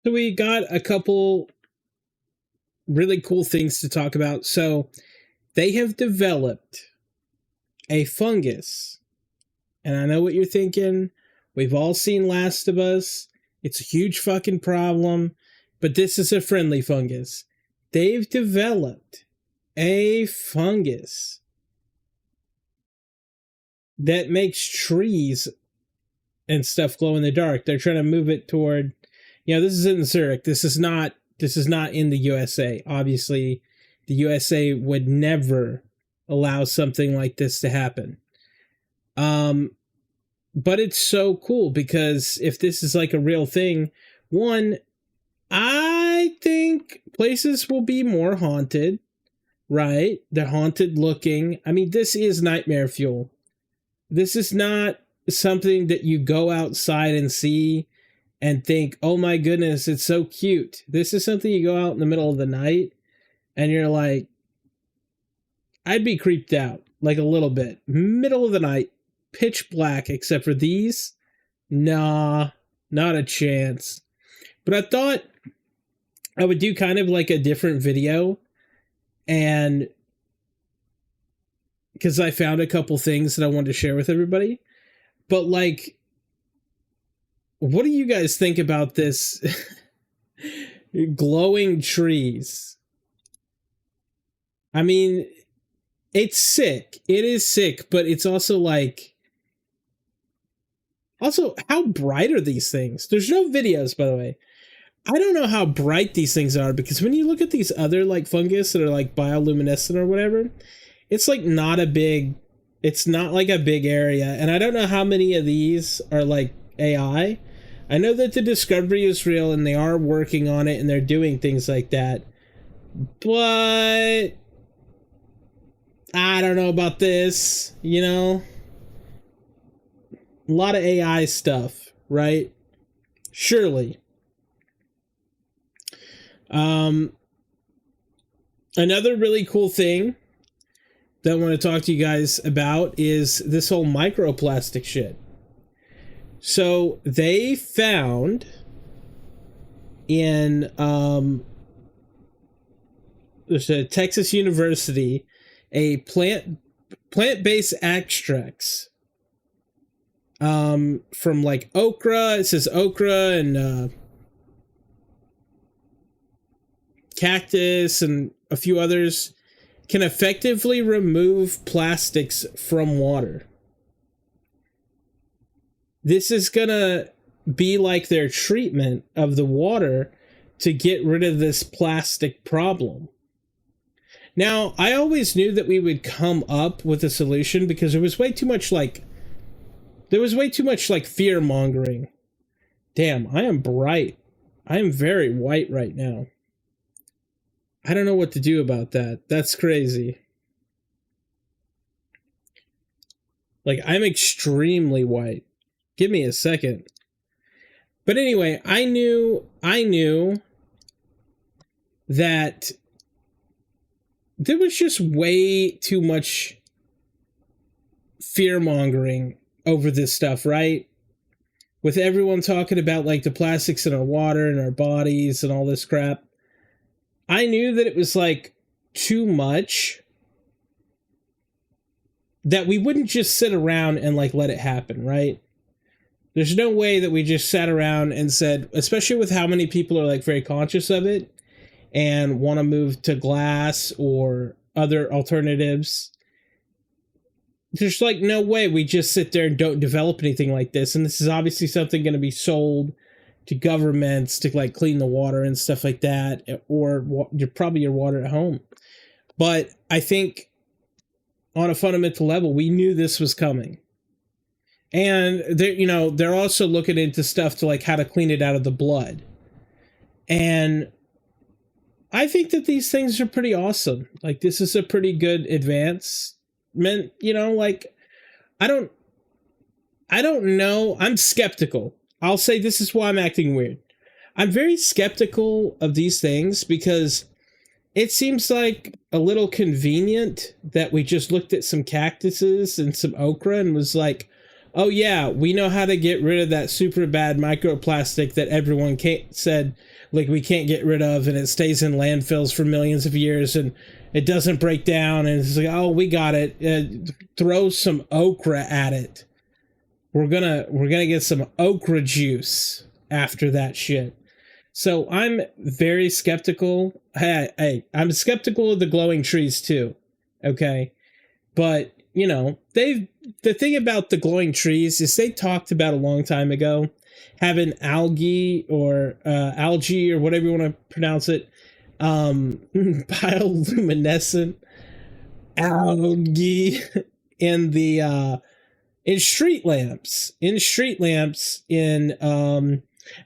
So we got a couple really cool things to talk about. So they have developed a fungus. And I know what you're thinking. We've all seen Last of Us. It's a huge fucking problem. But this is a friendly fungus. They've developed a fungus that makes trees and stuff glow in the dark. They're trying to move it toward, this is in Zurich. This is not in the USA. Obviously, the USA would never allow something like this to happen. But it's so cool because if this is like a real thing, one, I think places will be more haunted, right? They're haunted looking. I mean, this is nightmare fuel. This is not something that you go outside and see and think, oh my goodness, it's so cute. This is something you go out in the middle of the night and you're like, I'd be creeped out, like a little bit. Middle of the night, pitch black, except for these. Nah, not a chance. But I thought I would do kind of like a different video, and because I found a couple things that I wanted to share with everybody. But like, what do you guys think about this glowing trees? I mean, it's sick. It is sick, but it's also like, how bright are these things? There's no videos, by the way. I don't know how bright these things are, because when you look at these other like fungus that are like bioluminescent or whatever, it's like it's not like a big area. And I don't know how many of these are like AI. I know that the discovery is real and they are working on it and they're doing things like that. But I don't know about this, A lot of AI stuff, right? Surely. Another really cool thing that I want to talk to you guys about is this whole microplastic shit. So they found in there's a Texas University a plant-based extracts from like okra. It says okra and cactus and a few others can effectively remove plastics from water. This is gonna be like their treatment of the water to get rid of this plastic problem. Now, I always knew that we would come up with a solution because there was way too much fear-mongering. Damn, I am bright. I am very white right now. I don't know what to do about that. That's crazy. Like, I'm extremely white. Give me a second. But anyway, I knew that there was just way too much fear-mongering over this stuff, right? With everyone talking about, like, the plastics in our water and our bodies and all this crap. I knew that it was like too much, that we wouldn't just sit around and like let it happen, right? There's no way that we just sat around and said, especially with how many people are like very conscious of it and want to move to glass or other alternatives. There's like no way we just sit there and don't develop anything like this. And this is obviously something going to be sold to governments to like clean the water and stuff like that, or probably your water at home. But I think on a fundamental level, we knew this was coming. And they're also looking into stuff to like how to clean it out of the blood. And I think that these things are pretty awesome. Like, this is a pretty good advancement, like, I don't know. I'm skeptical. I'll say this is why I'm acting weird. I'm very skeptical of these things because it seems like a little convenient that we just looked at some cactuses and some okra and was like, oh yeah, we know how to get rid of that super bad microplastic that everyone said like we can't get rid of, and it stays in landfills for millions of years and it doesn't break down, and it's like, oh, we got it. Throw some okra at it. We're gonna get some okra juice after that shit. So I'm very skeptical. I'm skeptical of the glowing trees too. Okay, but you know, the thing about the glowing trees is they talked about a long time ago having algae or whatever you want to pronounce it, bioluminescent algae in the in street lamps in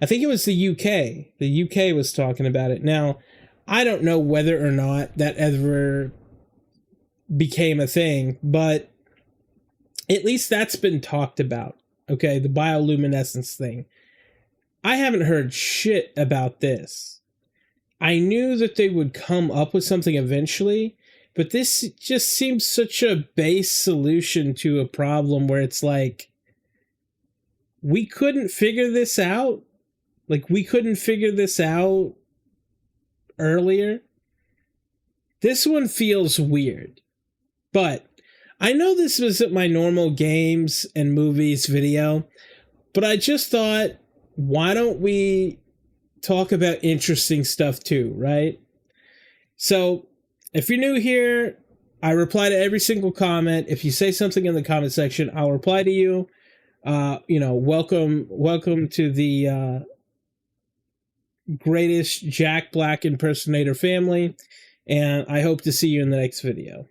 I think it was the UK. The UK was talking about it. Now, I don't know whether or not that ever became a thing, but at least that's been talked about. Okay, the bioluminescence thing. I haven't heard shit about this. I knew that they would come up with something eventually, but this just seems such a base solution to a problem where it's like, we couldn't figure this out? Like, we couldn't figure this out earlier? This one feels weird. But I know this wasn't my normal games and movies video, but I just thought, why don't we talk about interesting stuff too, right? So, if you're new here, I reply to every single comment. If you say something in the comment section, I'll reply to you. Welcome to the greatest Jack Black impersonator family, and I hope to see you in the next video.